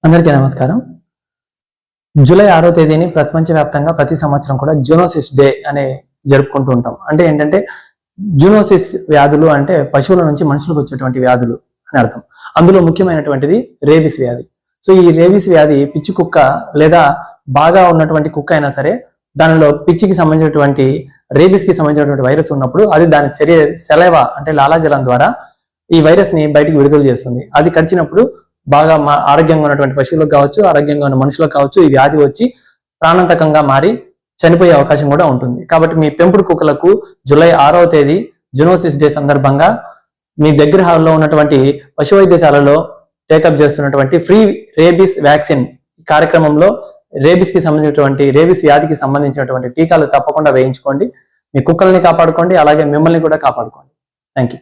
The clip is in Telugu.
అందరికీ నమస్కారం. జూలై 6వ తేదీని ప్రపంచవ్యాప్తంగా ప్రతి సంవత్సరం కూడా జూనోసిస్ డే అనే జరుపుకుంటూ ఉంటాం. అంటే ఏంటంటే జూనోసిస్ వ్యాధులు అంటే పశువుల నుంచి మనుషులకు వచ్చేటువంటి వ్యాధులు అని అర్థం. అందులో ముఖ్యమైనటువంటిది రేబిస్ వ్యాధి. సో ఈ రేబిస్ వ్యాధి పిచ్చి కుక్క లేదా బాగా ఉన్నటువంటి కుక్క అయినా సరే దానిలో పిచ్చికి సంబంధించినటువంటి రేబిస్ కి సంబంధించినటువంటి వైరస్ ఉన్నప్పుడు అది దాని సెలైవా అంటే లాలాజలం ద్వారా ఈ వైరస్ ని బయటికి విడుదల చేస్తుంది. అది కరిచినప్పుడు బాగా ఆరోగ్యంగా ఉన్నటువంటి పశువులకు కావచ్చు, ఆరోగ్యంగా ఉన్న మనుషులకు కావచ్చు ఈ వ్యాధి వచ్చి ప్రాణాంతకంగా మారి చనిపోయే అవకాశం కూడా ఉంటుంది. కాబట్టి మీ పెంపుడు కుక్కలకు జూలై 6వ తేదీ జూనోసిస్ డే సందర్భంగా మీ దగ్గరలో ఉన్నటువంటి పశు వైద్యశాలలో టేకప్ చేస్తున్నటువంటి ఫ్రీ రేబిస్ వ్యాక్సిన్ కార్యక్రమంలో రేబిస్ కి సంబంధించినటువంటి రేబిస్ వ్యాధికి సంబంధించినటువంటి టీకాలు తప్పకుండా వేయించుకోండి. మీ కుక్కల్ని కాపాడుకోండి, అలాగే మిమ్మల్ని కూడా కాపాడుకోండి. Thank you.